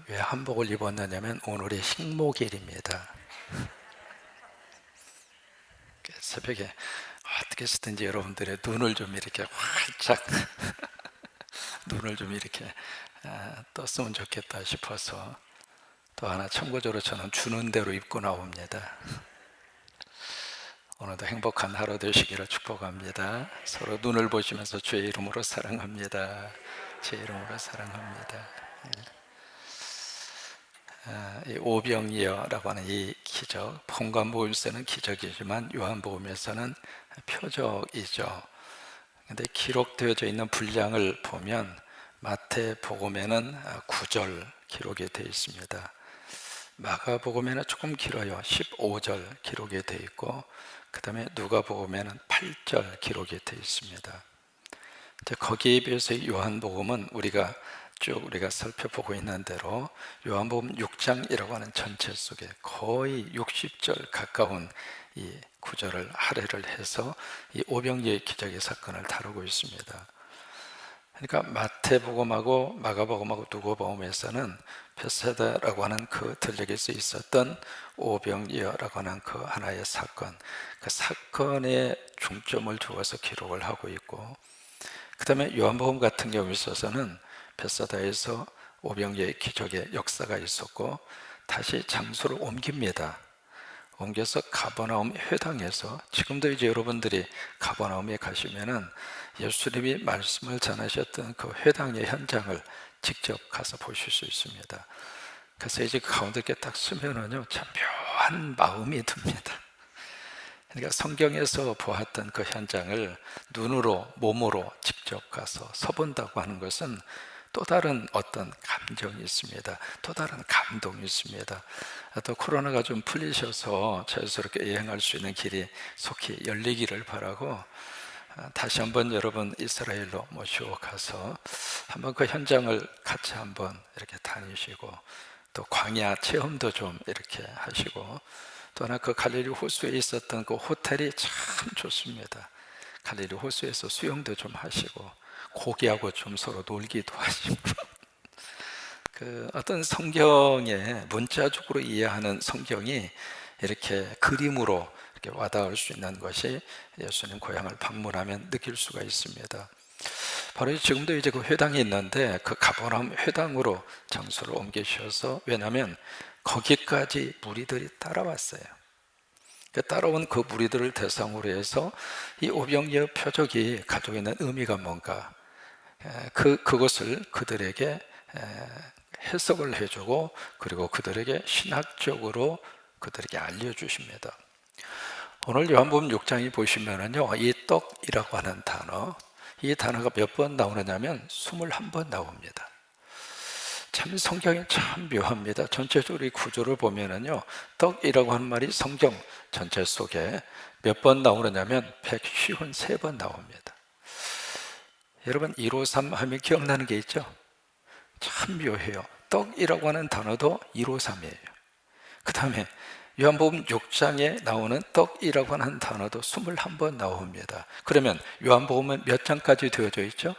왜 한복을 입었느냐면 오늘이 식목일입니다. 새벽에 어떻게 해서든지 여러분들의 눈을 좀 이렇게 활짝 눈을 좀 이렇게 떴으면 좋겠다 싶어서 또 하나 참고적으로 저는 주는 대로 입고 나옵니다. 오늘도 행복한 하루 되시기를 축복합니다. 서로 눈을 보시면서 주의 이름으로 사랑합니다. 주의 이름으로 사랑합니다. 이 오병이어라고 하는 이 기적, 본관복음에서는 기적이지만 요한복음에서는 표적이죠. 근데 기록되어져 있는 분량을 보면 마태복음에는 9절 기록이 되어 있습니다. 마가복음에는 조금 길어요. 15절 기록이 되어 있고, 그 다음에 누가복음에는 8절 기록이 되어 있습니다. 거기에 비해서 요한복음은 우리가 살펴보고 있는 대로 요한복음 6장이라고 하는 전체 속에 거의 60절 가까운 이 구절을 할애를 해서 이 오병이어의 기적의 사건을 다루고 있습니다. 그러니까 마태복음하고 마가복음하고 누가복음에서는 벳세다라고 하는 그 들녘에서 있었던 오병이어라고 하는 그 하나의 사건, 그 사건에 중점을 두어서 기록을 하고 있고, 그 다음에 요한복음 같은 경우에 있어서는 벳사다에서 오병이어의 기적의 역사가 있었고 다시 장소를 옮깁니다. 옮겨서 가버나움 회당에서, 지금도 이제 여러분들이 가버나움에 가시면은 예수님이 말씀을 전하셨던 그 회당의 현장을 직접 가서 보실 수 있습니다. 그래서 이제 가운데 이렇게 딱 서면은요, 참 묘한 마음이 듭니다. 그러니까 성경에서 보았던 그 현장을 눈으로, 몸으로 직접 가서 서본다고 하는 것은 또 다른 어떤 감정이 있습니다. 또 다른 감동이 있습니다. 또 코로나가 좀 풀리셔서 자유스럽게 여행할 수 있는 길이 속히 열리기를 바라고, 다시 한번 여러분 이스라엘로 모시고 가서 한번 그 현장을 같이 한번 이렇게 다니시고, 또 광야 체험도 좀 이렇게 하시고, 또 하나 그 갈릴리 호수에 있었던 그 호텔이 참 좋습니다. 갈릴리 호수에서 수영도 좀 하시고 고기하고 좀 서로 놀기도 하시고 그 어떤 성경의 문자적으로 이해하는 성경이 이렇게 그림으로 이렇게 와닿을 수 있는 것이 예수님 고향을 방문하면 느낄 수가 있습니다. 바로 지금도 이제 그 회당이 있는데 그 가버나움 회당으로 장소를 옮기셔서, 왜냐하면 거기까지 무리들이 따라왔어요. 따라온 그 무리들을 대상으로 해서 이 오병이어 표적이 가지고 있는 의미가 뭔가, 그것을 그들에게 해석을 해주고, 그리고 그들에게 신학적으로 그들에게 알려주십니다. 오늘 요한복음 6장이 보시면은요, 이 떡이라고 하는 단어, 이 단어가 몇 번 나오느냐면 21번 나옵니다. 참 성경이 참 묘합니다. 전체적으로 이 구조를 보면은요, 떡이라고 하는 말이 성경 전체 속에 몇 번 나오느냐면 153번 나옵니다. 여러분 153 하면 기억나는 게 있죠? 참 묘해요. 떡이라고 하는 단어도 153이에요. 그 다음에 요한복음 6장에 나오는 떡이라고 하는 단어도 21번 나옵니다. 그러면 요한복음은 몇 장까지 되어져 있죠?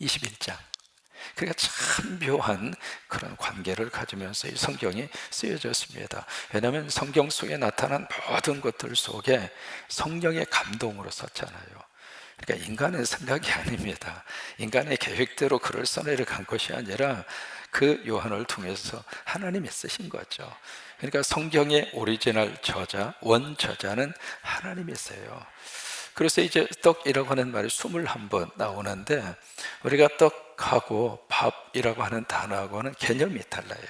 21장. 그러니까 참 묘한 그런 관계를 가지면서 이 성경이 쓰여졌습니다. 왜냐하면 성경 속에 나타난 모든 것들 속에 성령의 감동으로 썼잖아요. 그러니까 인간의 생각이 아닙니다. 인간의 계획대로 글을 써내려간 것이 아니라 그 요한을 통해서 하나님이 쓰신 거죠. 그러니까 성경의 오리지널 저자, 원저자는 하나님이세요. 그래서 이제 떡이라고 하는 말이 21번 나오는데, 우리가 떡하고 밥이라고 하는 단어하고는 개념이 달라요.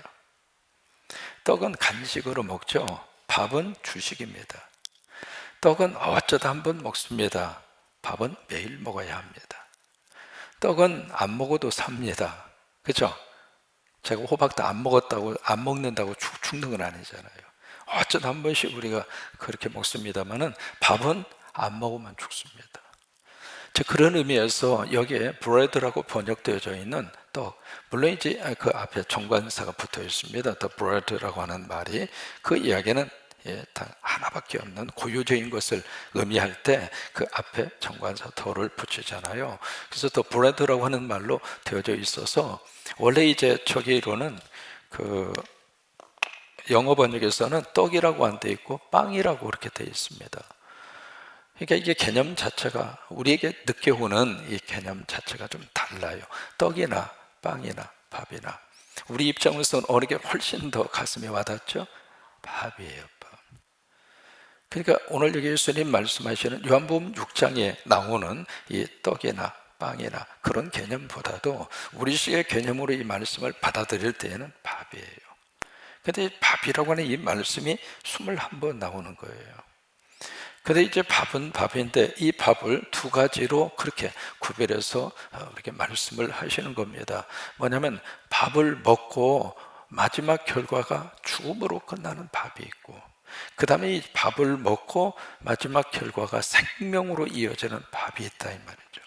떡은 간식으로 먹죠. 밥은 주식입니다. 떡은 어쩌다 한번 먹습니다. 밥은 매일 먹어야 합니다. 떡은 안 먹어도 삽니다. 그렇죠? 제가 호박도 안 먹는다고 죽는 건 아니잖아요. 어쩌다 한 번씩 우리가 그렇게 먹습니다만은 밥은 안 먹으면 죽습니다. 즉 그런 의미에서 여기에 bread라고 번역되어져 있는 떡, 물론 이제 그 앞에 정관사가 붙어 있습니다. the bread라고 하는 말이, 그 이야기는 딱 하나밖에 없는 고유적인 것을 의미할 때 그 앞에 정관사 더를 붙이잖아요. 그래서 더 브레드라고 하는 말로 되어져 있어서 원래 이제 저기로는 그 영어 번역에서는 떡이라고 안 돼 있고 빵이라고 그렇게 돼 있습니다. 그러니까 이게 개념 자체가 우리에게 늦게 오는 이 개념 자체가 좀 달라요. 떡이나 빵이나 밥이나 우리 입장에서는 어느 게 훨씬 더 가슴에 와닿죠? 밥이에요, 밥. 그러니까 오늘 여기 예수님 말씀하시는 요한복음 6장에 나오는 이 떡이나 빵이나 그런 개념보다도 우리식의 개념으로 이 말씀을 받아들일 때에는 밥이에요. 근데 밥이라고 하는 이 말씀이 21번 나오는 거예요. 근데 이제 밥은 밥인데 이 밥을 두 가지로 그렇게 구별해서 이렇게 말씀을 하시는 겁니다. 뭐냐면 밥을 먹고 마지막 결과가 죽음으로 끝나는 밥이 있고, 그 다음에 이 밥을 먹고 마지막 결과가 생명으로 이어지는 밥이 있다 이 말이죠.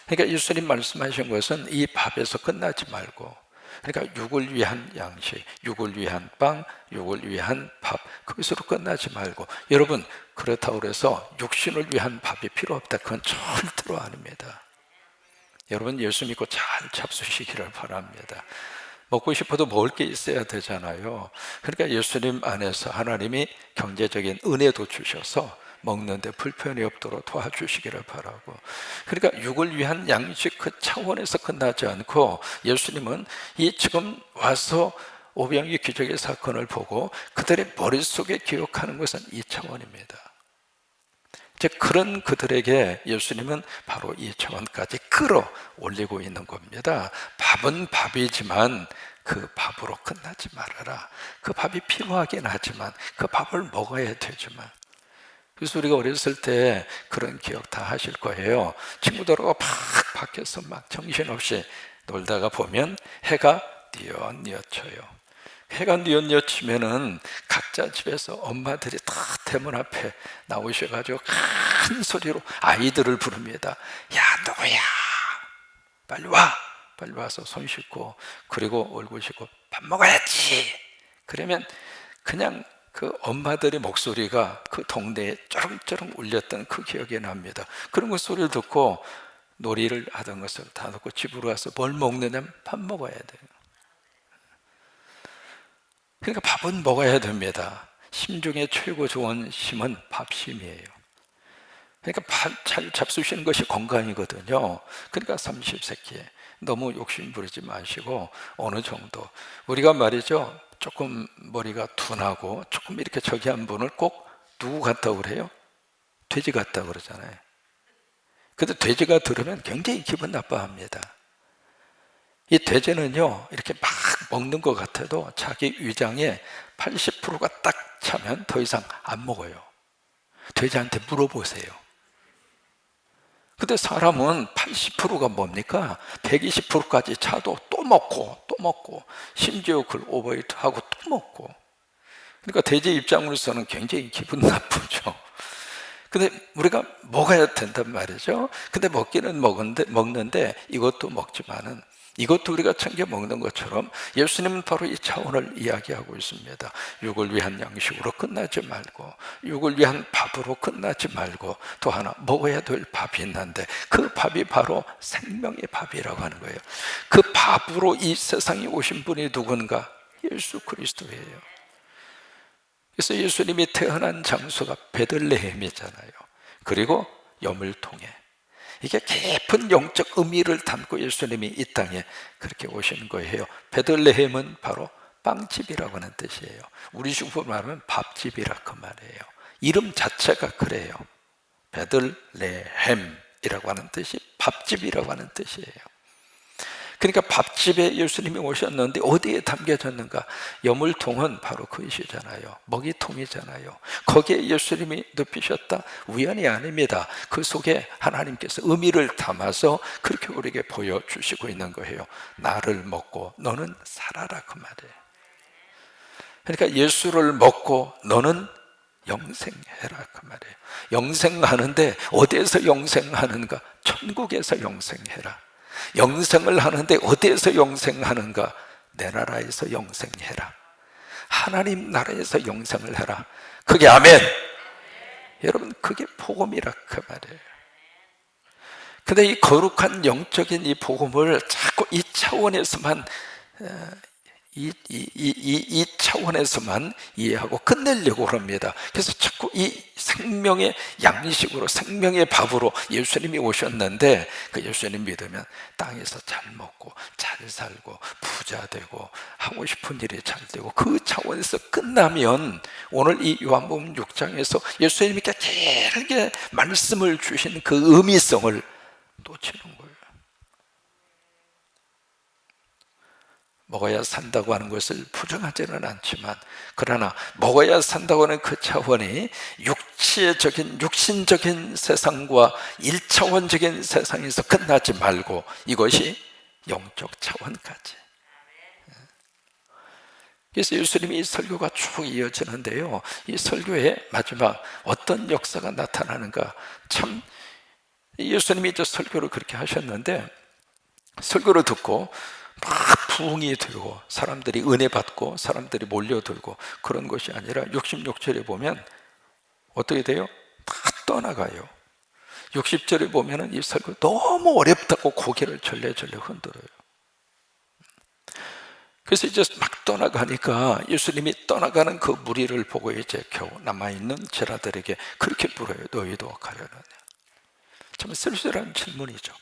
그러니까 예수님 말씀하신 것은 이 밥에서 끝나지 말고, 그러니까 육을 위한 양식, 육을 위한 빵, 육을 위한 밥, 그것으로 끝나지 말고, 여러분 그렇다고 해서 육신을 위한 밥이 필요 없다, 그건 절대로 아닙니다. 여러분 예수 믿고 잘 잡수시기를 바랍니다. 먹고 싶어도 먹을 게 있어야 되잖아요. 그러니까 예수님 안에서 하나님이 경제적인 은혜도 주셔서 먹는데 불편이 없도록 도와주시기를 바라고, 그러니까 육을 위한 양식 그 차원에서 끝나지 않고 예수님은 이 지금 와서 오병이어 기적의 사건을 보고 그들의 머릿속에 기억하는 것은 이 차원입니다. 이제 그런 그들에게 예수님은 바로 이 차원까지 끌어올리고 있는 겁니다. 밥은 밥이지만 그 밥으로 끝나지 말아라. 그 밥이 필요하긴 하지만 그 밥을 먹어야 되지만. 그래서 우리가 어렸을 때 그런 기억 다 하실 거예요. 친구들하고 막 밖에서 막 정신없이 놀다가 보면 해가 뉘엿뉘엿쳐요. 해가 뉘엿뉘엿치면은 각자 집에서 엄마들이 다 대문 앞에 나오셔가지고 큰 소리로 아이들을 부릅니다. 야, 누구야? 빨리 와! 빨리 와서 손 씻고, 그리고 얼굴 씻고 밥 먹어야지. 그러면 그냥 그 엄마들의 목소리가 그 동네에 쩌렁쩌렁 울렸던 그 기억이 납니다. 그런 그 소리를 듣고 놀이를 하던 것을 다 놓고 집으로 가서 뭘 먹느냐면 밥 먹어야 돼요. 그러니까 밥은 먹어야 됩니다. 심 중에 최고 좋은 심은 밥심이에요. 그러니까 밥 잘 잡수시는 것이 건강이거든요. 그러니까 30세끼에 너무 욕심 부리지 마시고 어느 정도, 우리가 말이죠, 조금 머리가 둔하고 조금 이렇게 저기한 분을 꼭 누구 같다고 그래요? 돼지 같다고 그러잖아요. 근데 돼지가 들으면 굉장히 기분 나빠합니다. 이 돼지는요, 이렇게 막 먹는 것 같아도 자기 위장에 80%가 딱 차면 더 이상 안 먹어요. 돼지한테 물어보세요. 근데 사람은 80%가 뭡니까? 120%까지 차도 또 먹고 또 먹고, 심지어 그걸 오버히트하고 또 먹고. 그러니까 돼지 입장으로서는 굉장히 기분 나쁘죠. 근데 우리가 먹어야 된단 말이죠. 근데 먹기는 먹는데 이것도 먹지만은 이것도 우리가 챙겨 먹는 것처럼 예수님은 바로 이 차원을 이야기하고 있습니다. 육을 위한 양식으로 끝나지 말고, 육을 위한 밥으로 끝나지 말고, 또 하나 먹어야 될 밥이 있는데 그 밥이 바로 생명의 밥이라고 하는 거예요. 그 밥으로 이 세상에 오신 분이 누군가? 예수 그리스도예요. 그래서 예수님이 태어난 장소가 베들레헴이잖아요. 그리고 여물통에, 이게 깊은 영적 의미를 담고 예수님이 이 땅에 그렇게 오신 거예요. 베들레헴은 바로 빵집이라고 하는 뜻이에요. 우리 식으로 말하면 밥집이라 그 말이에요. 이름 자체가 그래요. 베들레헴이라고 하는 뜻이 밥집이라고 하는 뜻이에요. 그러니까 밥집에 예수님이 오셨는데 어디에 담겨졌는가? 여물통은 바로 그것이잖아요. 먹이통이잖아요. 거기에 예수님이 눕히셨다? 우연이 아닙니다. 그 속에 하나님께서 의미를 담아서 그렇게 우리에게 보여주시고 있는 거예요. 나를 먹고 너는 살아라 그 말이에요. 그러니까 예수를 먹고 너는 영생해라 그 말이에요. 영생하는데 어디에서 영생하는가? 천국에서 영생해라. 영생을 하는데 어디에서 영생하는가? 내 나라에서 영생해라. 하나님 나라에서 영생을 해라. 그게 아멘. 여러분, 그게 복음이라 그 말이에요. 근데 이 거룩한 영적인 이 복음을 자꾸 이 차원에서만 이 차원에서만 이해하고 끝내려고 합니다. 그래서 자꾸 이 생명의 양식으로, 생명의 밥으로 예수님이 오셨는데, 그 예수님 믿으면 땅에서 잘 먹고 잘 살고 부자 되고 하고 싶은 일이 잘 되고, 그 차원에서 끝나면 오늘 이 요한복음 6장에서 예수님이 길게 말씀을 주신 그 의미성을 놓치는 거예요. 먹어야 산다고 하는 것을 부정하지는 않지만, 그러나 먹어야 산다고 하는 그 차원이 육체적인, 육신적인 세상과 1차원적인 세상에서 끝나지 말고 이것이 영적 차원까지. 그래서 예수님이 이 설교가 쭉 이어지는데요, 이 설교의 마지막 어떤 역사가 나타나는가. 참, 예수님이 저 설교를 그렇게 하셨는데, 설교를 듣고 막 부흥이 되고 사람들이 은혜 받고 사람들이 몰려들고 그런 것이 아니라 66절에 보면 어떻게 돼요? 다 떠나가요. 60절에 보면 이 설교 너무 어렵다고 고개를 절레절레 흔들어요. 그래서 이제 막 떠나가니까 예수님이 떠나가는 그 무리를 보고 이제 겨우 남아있는 제자들에게 그렇게 물어요. 너희도 가려느냐? 참 쓸쓸한 질문이죠.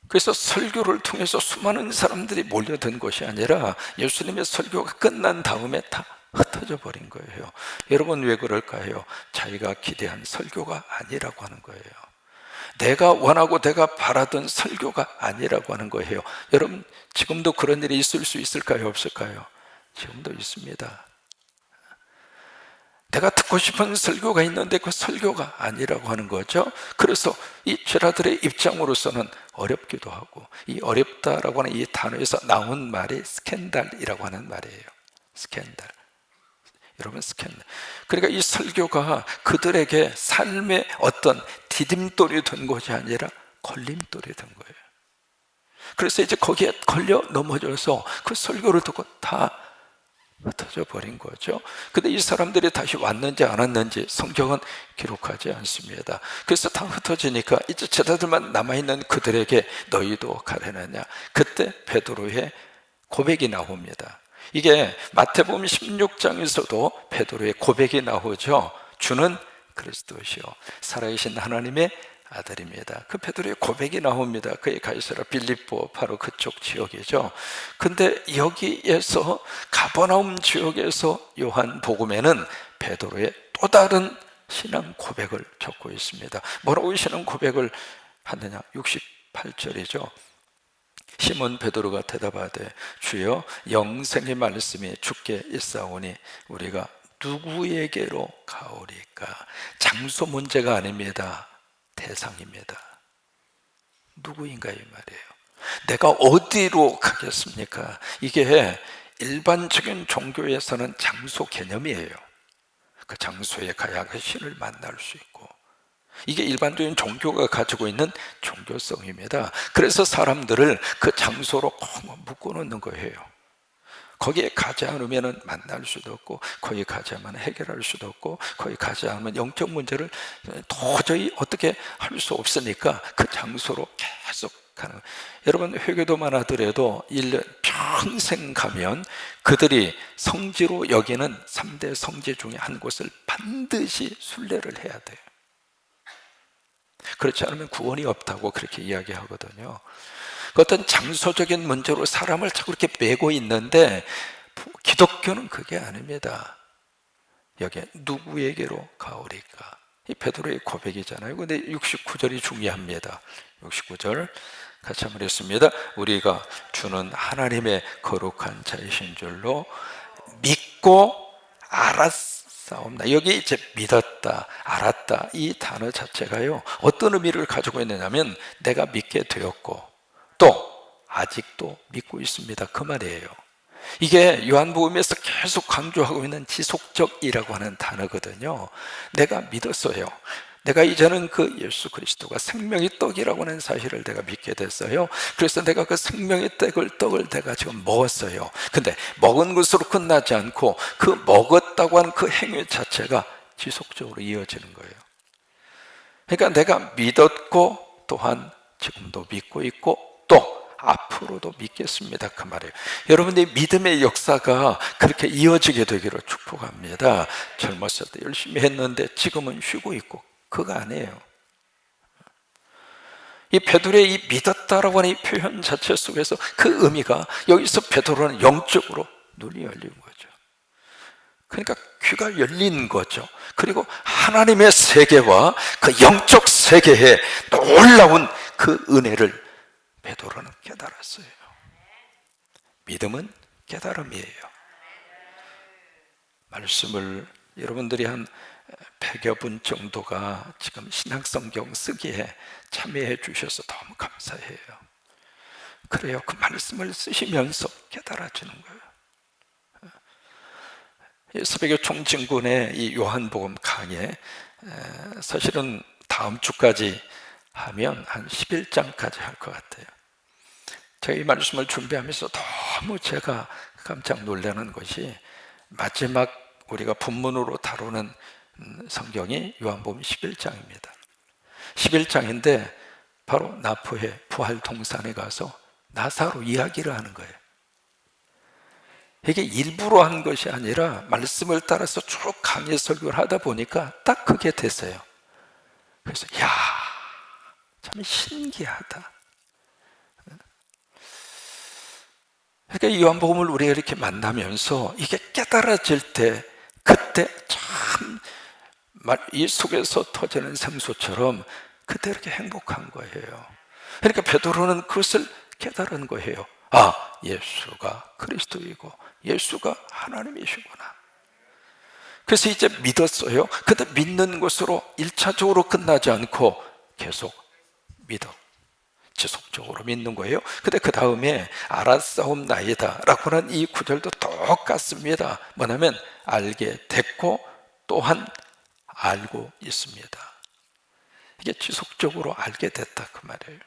그래서 설교를 통해서 수많은 사람들이 몰려든 것이 아니라 예수님의 설교가 끝난 다음에 다 흩어져 버린 거예요. 여러분, 왜 그럴까요? 자기가 기대한 설교가 아니라고 하는 거예요. 내가 원하고 내가 바라던 설교가 아니라고 하는 거예요. 여러분, 지금도 그런 일이 있을 수 있을까요? 없을까요? 지금도 있습니다. 내가 듣고 싶은 설교가 있는데 그 설교가 아니라고 하는 거죠. 그래서 이 제자들의 입장으로서는 어렵기도 하고, 이 어렵다라고 하는 이 단어에서 나온 말이 스캔들이라고 하는 말이에요. 스캔들. 여러분, 스캔들. 그러니까 이 설교가 그들에게 삶의 어떤 디딤돌이 된 것이 아니라 걸림돌이 된 거예요. 그래서 이제 거기에 걸려 넘어져서 그 설교를 듣고 다 흩어져 버린 거죠. 근데 이 사람들이 다시 왔는지 안 왔는지 성경은 기록하지 않습니다. 그래서 다 흩어지니까 이제 제자들만 남아있는 그들에게 너희도 가려느냐? 그때 베드로의 고백이 나옵니다. 이게 마태복음 16장에서도 베드로의 고백이 나오죠. 주는 그리스도시요 살아계신 하나님의 아들입니다. 그 베드로의 고백이 나옵니다. 그의 가이사라 빌립보, 바로 그쪽 지역이죠. 근데 여기에서 가버나움 지역에서 요한복음에는 베드로의 또 다른 신앙 고백을 적고 있습니다. 뭐라고 신앙 고백을 하느냐? 68절이죠. 시몬 베드로가 대답하되 주여, 영생의 말씀이 주께 있사오니 우리가 누구에게로 가오리까? 장소 문제가 아닙니다. 대상입니다. 누구인가 이 말이에요. 내가 어디로 가겠습니까? 이게 일반적인 종교에서는 장소 개념이에요. 그 장소에 가야 그 신을 만날 수 있고, 이게 일반적인 종교가 가지고 있는 종교성입니다. 그래서 사람들을 그 장소로 꼭 묶어놓는 거예요. 거기에 가지 않으면 만날 수도 없고, 거기 가지 않으면 해결할 수도 없고, 거기 가지 않으면 영적 문제를 도저히 어떻게 할 수 없으니까 그 장소로 계속 가는 거예요. 여러분, 회교도만 하더라도 1년 평생 가면 그들이 성지로 여기는 3대 성지 중에 한 곳을 반드시 순례를 해야 돼요. 그렇지 않으면 구원이 없다고 그렇게 이야기하거든요. 그 어떤 장소적인 문제로 사람을 자꾸 이렇게 매고 있는데, 기독교는 그게 아닙니다. 여기에 누구에게로 가오리까? 이 베드로의 고백이잖아요. 근데 69절이 중요합니다. 69절 같이 한번 읽습니다. 우리가 주는 하나님의 거룩한 자이신 줄로 믿고 알았사옵나. 여기 이제 믿었다, 알았다, 이 단어 자체가요, 어떤 의미를 가지고 있느냐면 내가 믿게 되었고 또 아직도 믿고 있습니다, 그 말이에요. 이게 요한복음에서 계속 강조하고 있는 지속적이라고 하는 단어거든요. 내가 믿었어요. 내가 이제는 그 예수 그리스도가 생명의 떡이라고 하는 사실을 내가 믿게 됐어요. 그래서 내가 그 생명의 떡을 내가 지금 먹었어요. 근데 먹은 것으로 끝나지 않고 그 먹었다고 하는 그 행위 자체가 지속적으로 이어지는 거예요. 그러니까 내가 믿었고 또한 지금도 믿고 있고 또 앞으로도 믿겠습니다, 그 말이에요. 여러분의 믿음의 역사가 그렇게 이어지게 되기를 축복합니다. 젊었을 때 열심히 했는데 지금은 쉬고 있고 그거 아니에요. 이 베드로의 이 믿었다라고 하는 이 표현 자체 속에서 그 의미가 여기서 베드로는 영적으로 눈이 열린 거죠. 그러니까 귀가 열린 거죠. 그리고 하나님의 세계와 그 영적 세계에 놀라운 그 은혜를 베드로는 깨달았어요. 믿음은 깨달음이에요. 말씀을 여러분들이 한 100여 분 정도가 지금 신약성경 쓰기에 참여해 주셔서 너무 감사해요. 그래요. 그 말씀을 쓰시면서 깨달아지는 거예요. 새벽의 총진군의 이 요한복음 강의, 사실은 다음 주까지 하면 한 11장까지 할 것 같아요. 제가 이 말씀을 준비하면서 너무 제가 깜짝 놀라는 것이 마지막 우리가 본문으로 다루는 성경이 요한복음 11장입니다. 11장인데 바로 나포해 부활 동산에 가서 나사로 이야기를 하는 거예요. 이게 일부러 한 것이 아니라 말씀을 따라서 쭉 강의 설교를 하다 보니까 딱 그게 됐어요. 그래서 야, 참 신기하다. 그러니까 이 요한복음을 우리가 이렇게 만나면서 이게 깨달아질 때 그때 참 이 속에서 터지는 생수처럼 그때 이렇게 행복한 거예요. 그러니까 베드로는 그것을 깨달은 거예요. 아, 예수가 그리스도이고 예수가 하나님이시구나. 그래서 이제 믿었어요. 근데 믿는 것으로 1차적으로 끝나지 않고 계속 믿어 지속적으로 믿는 거예요. 근데 그 다음에 알았사옵나이다 라고 하는 이 구절도 똑같습니다. 뭐냐면 알게 됐고 또한 알고 있습니다. 이게 지속적으로 알게 됐다 그 말이에요.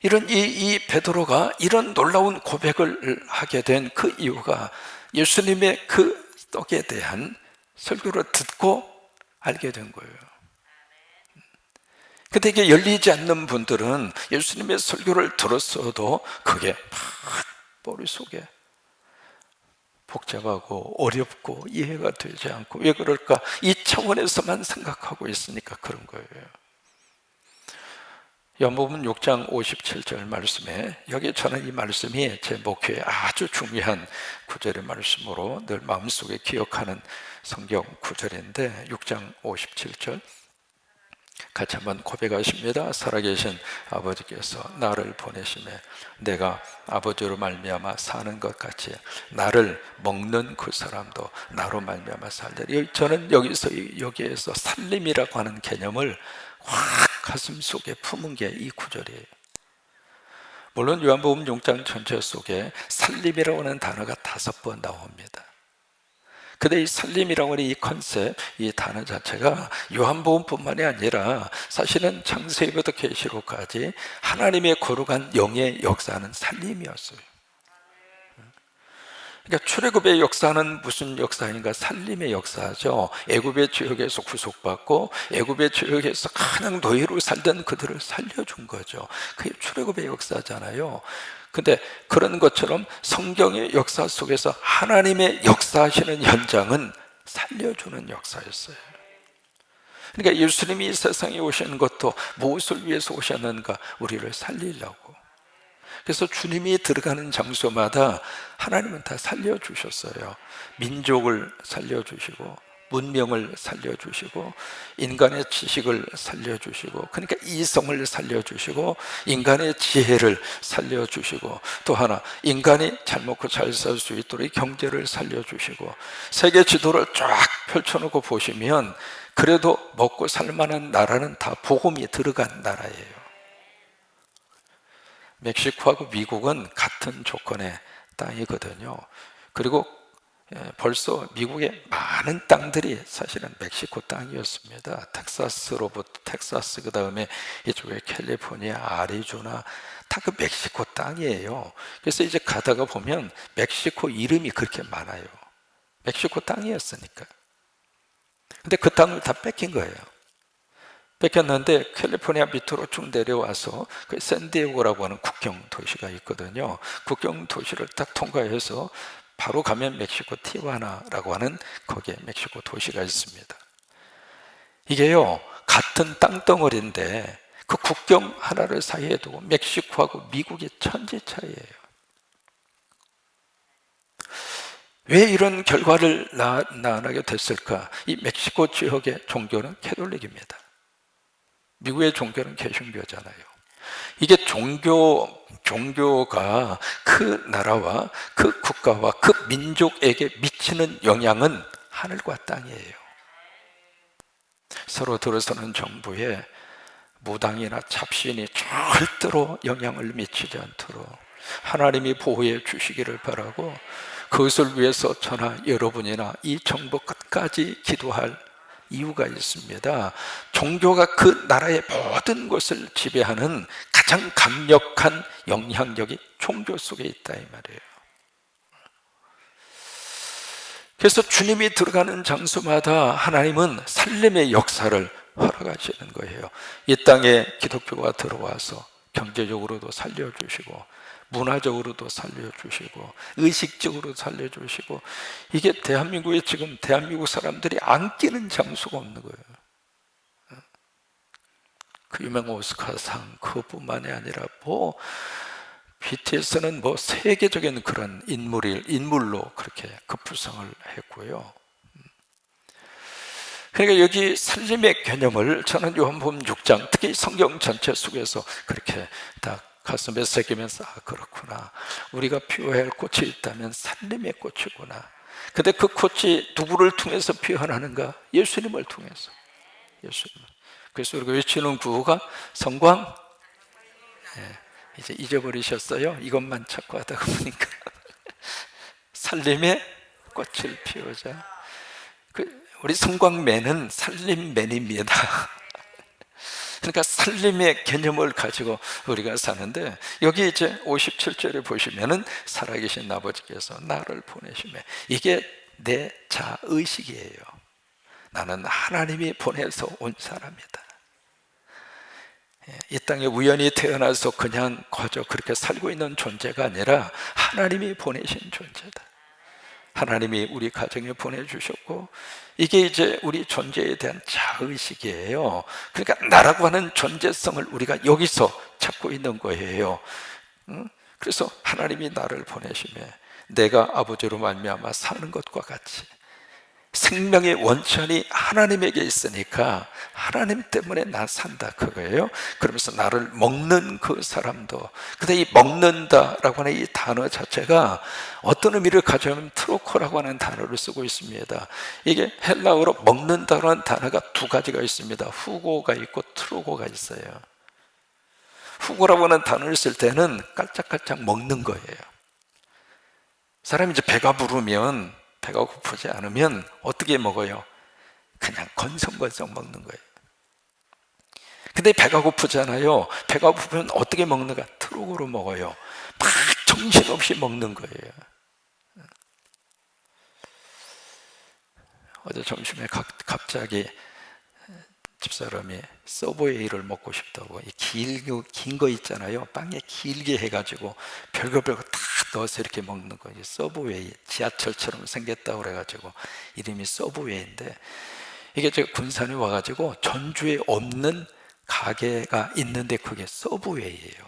이런 이 베드로가 이런 놀라운 고백을 하게 된 그 이유가 예수님의 그 떡에 대한 설교를 듣고 알게 된 거예요. 근데 이게 열리지 않는 분들은 예수님의 설교를 들었어도 그게 막 머릿속에 복잡하고 어렵고 이해가 되지 않고 왜 그럴까? 이 차원에서만 생각하고 있으니까 그런 거예요. 요한복음 6장 57절 말씀에 여기 저는 이 말씀이 제 목회에 아주 중요한 구절의 말씀으로 늘 마음속에 기억하는 성경 구절인데 6장 57절 같이 한번 고백하십니다. 살아계신 아버지께서 나를 보내심에 내가 아버지로 말미암아 사는 것 같이 나를 먹는 그 사람도 나로 말미암아 살리라. 저는 여기에서 살림이라고 하는 개념을 확 가슴 속에 품은 게 이 구절이에요. 물론 요한복음 6장 전체 속에 살림이라고 하는 단어가 5번 나옵니다. 근데 이 살림이라고 하는 이 컨셉, 이 단어 자체가 요한복음뿐만이 아니라 사실은 창세기부터 계시록까지 하나님의 거룩한 영의 역사는 살림이었어요. 그러니까 출애굽의 역사는 무슨 역사인가? 살림의 역사죠. 애굽의 죄악에서 구속받고 애굽의 죄악에서 그냥 노예로 살던 그들을 살려준 거죠. 그게 출애굽의 역사잖아요. 근데 그런 것처럼 성경의 역사 속에서 하나님의 역사하시는 현장은 살려주는 역사였어요. 그러니까 예수님이 이 세상에 오신 것도 무엇을 위해서 오셨는가? 우리를 살리려고. 그래서 주님이 들어가는 장소마다 하나님은 다 살려주셨어요. 민족을 살려주시고 문명을 살려주시고 인간의 지식을 살려주시고 그러니까 이성을 살려주시고 인간의 지혜를 살려주시고 또 하나 인간이 잘 먹고 잘 살 수 있도록 경제를 살려주시고 세계 지도를 쫙 펼쳐놓고 보시면 그래도 먹고 살만한 나라는 다 복음이 들어간 나라예요. 멕시코하고 미국은 같은 조건의 땅이거든요. 그리고 벌써 미국의 많은 땅들이 사실은 멕시코 땅이었습니다. 텍사스, 그 다음에 이쪽에 캘리포니아, 아리조나, 다 그 멕시코 땅이에요. 그래서 이제 가다가 보면 멕시코 이름이 그렇게 많아요. 멕시코 땅이었으니까. 근데 그 땅을 다 뺏긴 거예요. 뺏겼는데 캘리포니아 밑으로 쭉 내려와서 그 샌디에고라고 하는 국경 도시가 있거든요. 국경 도시를 딱 통과해서 바로 가면 멕시코 티와나라고 하는 거기에 멕시코 도시가 있습니다. 이게요, 같은 땅덩어리인데 그 국경 하나를 사이에 두고 멕시코하고 미국이 천지 차이예요. 왜 이런 결과를 낳게 됐을까? 이 멕시코 지역의 종교는 캐톨릭입니다. 미국의 종교는 개신교잖아요. 이게 종교가 그 나라와 그 국가와 그 민족에게 미치는 영향은 하늘과 땅이에요. 서로 들어서는 정부에 무당이나 잡신이 절대로 영향을 미치지 않도록 하나님이 보호해 주시기를 바라고, 그것을 위해서 저나 여러분이나 이 정부 끝까지 기도할 이유가 있습니다. 종교가 그 나라의 모든 것을 지배하는 가장 강력한 영향력이 종교 속에 있다, 이 말이에요. 그래서 주님이 들어가는 장소마다 하나님은 살림의 역사를 허락하시는 거예요. 이 땅에 기독교가 들어와서 경제적으로도 살려주시고, 문화적으로도 살려주시고, 의식적으로 살려주시고, 이게 대한민국에 지금 대한민국 사람들이 안 끼는 장소가 없는 거예요. 그 유명 오스카상 그뿐만이 아니라 BTS는 세계적인 그런 인물로 그렇게 급부상을 했고요. 그러니까 여기 살림의 개념을 저는 요한복음 6장, 특히 성경 전체 속에서 그렇게 딱 가슴에 새기면서, 그렇구나, 우리가 피워야 할 꽃이 있다면 살림의 꽃이구나. 근데 그 꽃이 누구를 통해서 피어나는가? 예수님을 통해서. 예수님. 그래서 우리가 외치는 구호가 성광. 이제 잊어버리셨어요? 이것만 찾고 하다가 보니까 살림의 꽃을 피우자. 우리 성광매는 살림맨입니다. 그러니까 살림의 개념을 가지고 우리가 사는데, 여기 이제 57절에 보시면은 살아계신 아버지께서 나를 보내시매, 이게 내 자의식이에요. 나는 하나님이 보내서 온 사람이다. 이 땅에 우연히 태어나서 그냥 거저 그렇게 살고 있는 존재가 아니라 하나님이 보내신 존재다. 하나님이 우리 가정에 보내주셨고, 이게 이제 우리 존재에 대한 자의식이에요. 그러니까 나라고 하는 존재성을 우리가 여기서 찾고 있는 거예요. 그래서 하나님이 나를 보내시며 내가 아버지로 말미암아 사는 것과 같이 생명의 원천이 하나님에게 있으니까 하나님 때문에 나 산다, 그거예요. 그러면서 나를 먹는 그 사람도, 근데 이 먹는다라고 하는 이 단어 자체가 어떤 의미를 가져오면 트로코라고 하는 단어를 쓰고 있습니다. 이게 헬라어로 먹는다라는 단어가 두 가지가 있습니다. 후고가 있고 트로고가 있어요. 후고라고 하는 단어를 쓸 때는 깔짝깔짝 먹는 거예요. 사람이 이제 배가 부르면, 배가 고프지 않으면 어떻게 먹어요? 그냥 건성건성 먹는 거예요. 근데 배가 고프잖아요. 배가 고프면 어떻게 먹는가? 트럭으로 먹어요. 막 정신없이 먹는 거예요. 어제 점심에 갑자기 집사람이 서브웨이를 먹고 싶다고, 긴 거 있잖아요. 빵에 길게 해가지고 별거 다 넣어서 이렇게 먹는 거, 서브웨이, 지하철처럼 생겼다고 그래가지고 이름이 서브웨이인데, 이게 제가 군산에 와가지고 전주에 없는 가게가 있는데 그게 서브웨이예요.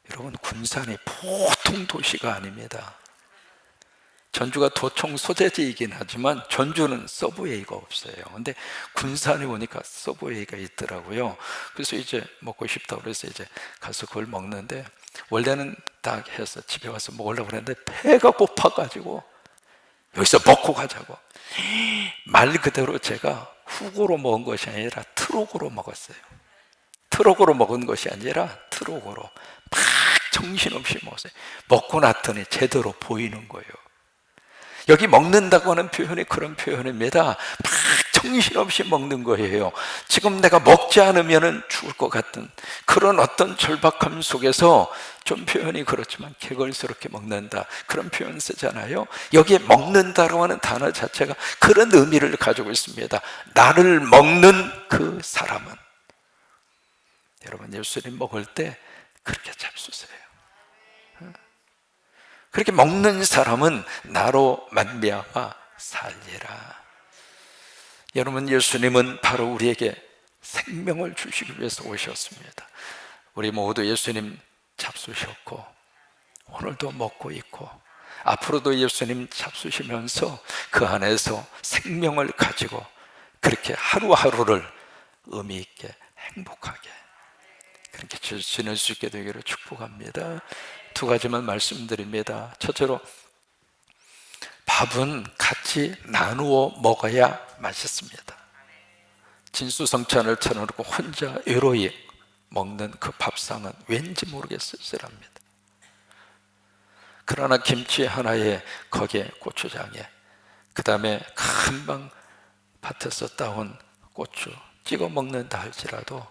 여러분, 군산이 보통 도시가 아닙니다. 전주가 도청 소재지이긴 하지만 전주는 서브웨이가 없어요. 근데 군산에 오니까 서브웨이가 있더라고요. 그래서 이제 먹고 싶다고 그래서 이제 가서 그걸 먹는데, 원래는 딱 해서 집에 와서 먹으려고 그랬는데 배가 고파가지고 여기서 먹고 가자고. 말 그대로 제가 후고로 먹은 것이 아니라 트럭으로 먹었어요. 트럭으로 먹은 것이 아니라 트럭으로 막 정신없이 먹었어요. 먹고 났더니 제대로 보이는 거예요. 여기 먹는다고 하는 표현이 그런 표현입니다. 막 정신없이 먹는 거예요. 지금 내가 먹지 않으면 죽을 것 같은 그런 어떤 절박함 속에서, 좀 표현이 그렇지만 개걸스럽게 먹는다, 그런 표현 쓰잖아요. 여기에 먹는다라고 하는 단어 자체가 그런 의미를 가지고 있습니다. 나를 먹는 그 사람은, 여러분 예수님 먹을 때 그렇게 잡수세요. 그렇게 먹는 사람은 나로 말미암아 살리라. 여러분, 예수님은 바로 우리에게 생명을 주시기 위해서 오셨습니다. 우리 모두 예수님 잡수셨고 오늘도 먹고 있고 앞으로도 예수님 잡수시면서 그 안에서 생명을 가지고 그렇게 하루하루를 의미 있게 행복하게 그렇게 지낼 수 있게 되기를 축복합니다. 두 가지만 말씀드립니다. 첫째로, 밥은 같이 나누어 먹어야 맛있습니다. 진수성찬을 차려놓고 혼자 외로이 먹는 그 밥상은 왠지 모르게 쓸쓸합니다. 그러나 김치 하나에, 거기에 고추장에, 그 다음에 금방 밭에서 따온 고추 찍어 먹는다 할지라도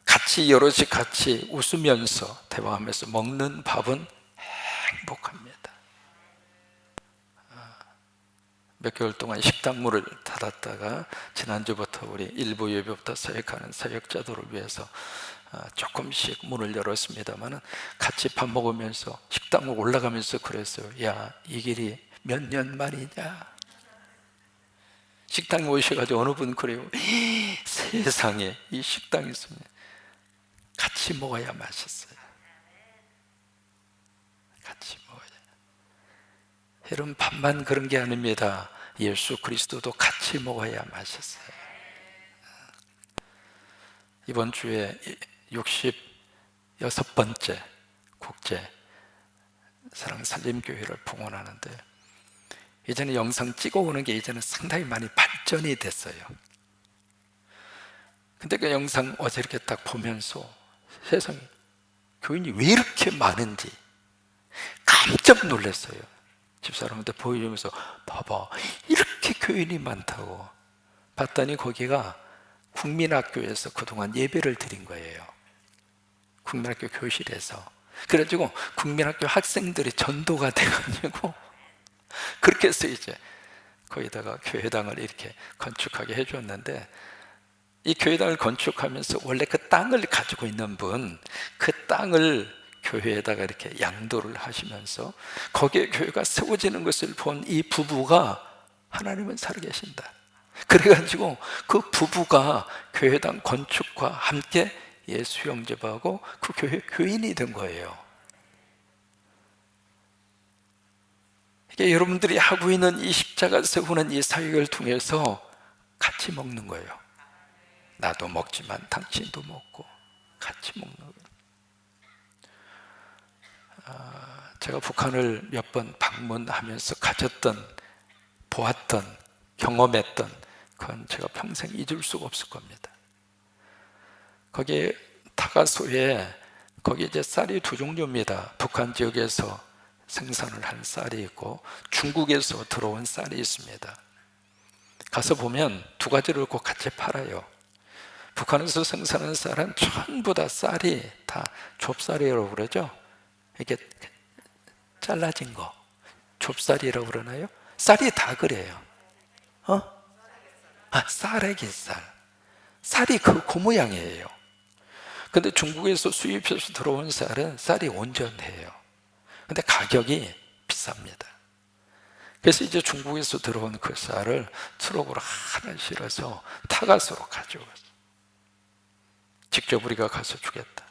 같이 여럿이 같이 웃으면서 대화하면서 먹는 밥은 행복합니다. 몇 개월 동안 식당문을 닫았다가 지난주부터 우리 일부 예배부터 사역하는 사역자들을 위해서 조금씩 문을 열었습니다만, 같이 밥 먹으면서 식당을 올라가면서 그랬어요. 야, 이 길이 몇 년 만이냐. 식당에 오셔가지고 어느 분 그래요. 세상에 이 식당에 있으면 같이 먹어야 맛있어요. 같이 먹어야. 여러분, 밥만 그런 게 아닙니다. 예수 그리스도도 같이 먹어야 맛있어요. 이번 주에 66번째 국제 사랑 살림교회를 봉헌하는데, 이제는 영상 찍어오는 게 이제는 상당히 많이 발전이 됐어요. 근데 그 영상 어제 이렇게 딱 보면서 세상에 교인이 왜 이렇게 많은지 깜짝 놀랐어요. 집사람한테 보여주면서 봐봐, 이렇게 교인이 많다고. 봤더니 거기가 국민학교에서 그동안 예배를 드린 거예요. 국민학교 교실에서. 그래가지고 국민학교 학생들이 전도가 돼가지고 그렇게 해서 이제 거기다가 교회당을 이렇게 건축하게 해줬는데, 이 교회당을 건축하면서 원래 그 땅을 가지고 있는 분, 그 땅을 교회에다가 이렇게 양도를 하시면서 거기에 교회가 세워지는 것을 본 이 부부가 하나님은 살아계신다. 그래가지고 그 부부가 교회당 건축과 함께 예수 영접하고 그 교회 교인이 된 거예요. 이게 여러분들이 하고 있는 이 십자가 세우는 이 사역을 통해서 같이 먹는 거예요. 나도 먹지만 당신도 먹고 같이 먹는 거예요. 제가 북한을 몇 번 방문하면서 가졌던, 보았던, 경험했던, 그건 제가 평생 잊을 수가 없을 겁니다. 거기에 타가소에, 거기 이제 쌀이 두 종류입니다. 북한 지역에서 생산을 한 쌀이 있고 중국에서 들어온 쌀이 있습니다. 가서 보면 두 가지를 꼭 같이 팔아요. 북한에서 생산한 쌀은 전부 다 쌀이 다 좁쌀이라고 그러죠. 이렇게 잘라진 거 좁쌀이라고 그러나요? 쌀이 다 그래요. 쌀에기쌀. 쌀이 그 모양이에요. 근데 중국에서 수입해서 들어온 쌀은 쌀이 온전해요. 근데 가격이 비쌉니다. 그래서 이제 중국에서 들어온 그 쌀을 트럭으로 하나 실어서 타가서로 가져왔어요. 직접 우리가 가서 주겠다.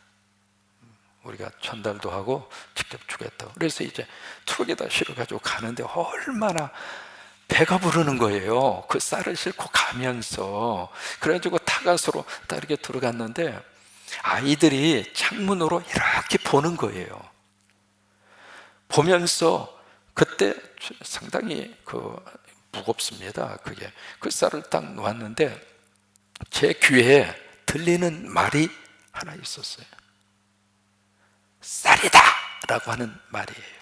우리가 전달도 하고 직접 주겠다. 그래서 이제 트럭에다 실어가지고 가는데 얼마나 배가 부르는 거예요. 그 쌀을 싣고 가면서. 그래가지고 타가서로 딱 이렇게 들어갔는데 아이들이 창문으로 이렇게 보는 거예요. 보면서 그때 상당히 무겁습니다. 그게 그 쌀을 딱 놓았는데 제 귀에 들리는 말이 하나 있었어요. 쌀이다! 라고 하는 말이에요.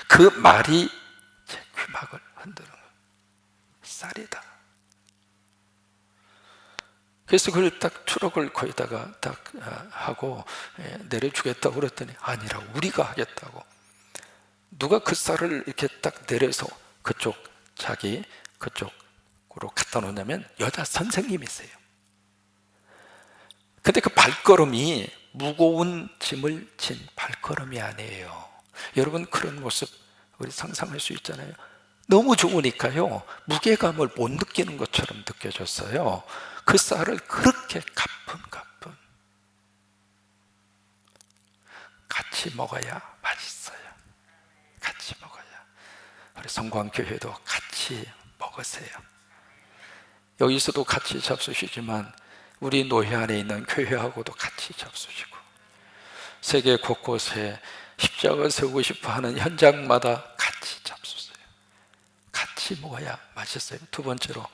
그 말이 제 귀막을 흔드는 거예요. 쌀이다. 그래서 그걸 딱 추럭을 거기다가 딱 하고 내려주겠다고 그랬더니 아니라고, 우리가 하겠다고. 누가 그 쌀을 이렇게 딱 내려서 그쪽, 자기 그쪽으로 갖다 놓냐면 여자 선생님이세요. 근데 그 발걸음이 무거운 짐을 진 발걸음이 아니에요. 여러분, 그런 모습 우리 상상할 수 있잖아요. 너무 좋으니까요, 무게감을 못 느끼는 것처럼 느껴졌어요. 그 쌀을 그렇게 가뿐가뿐 같이 먹어야 맛있어요. 같이 먹어야. 우리 성광교회도 같이 먹으세요. 여기서도 같이 잡수시지만 우리 노회 안에 있는 교회하고도 같이 잡수시고, 세계 곳곳에 십자가 세우고 싶어 하는 현장마다 같이 잡수세요. 같이 먹어야 맛있어요. 두 번째로,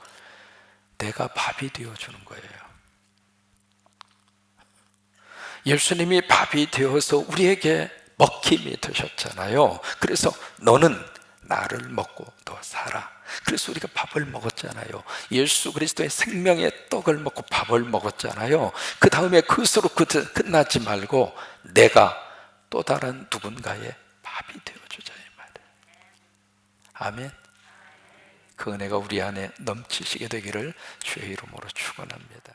내가 밥이 되어주는 거예요. 예수님이 밥이 되어서 우리에게 먹힘이 되셨잖아요. 그래서 너는 나를 먹고 너 살아. 그래서 우리가 밥을 먹었잖아요. 예수 그리스도의 생명의 떡을 먹고 밥을 먹었잖아요. 그 다음에 그것으로 끝나지 말고 내가 또 다른 누군가의 밥이 되어주자, 이 말이에요. 아멘. 그 은혜가 우리 안에 넘치시게 되기를 주의 이름으로 축원합니다.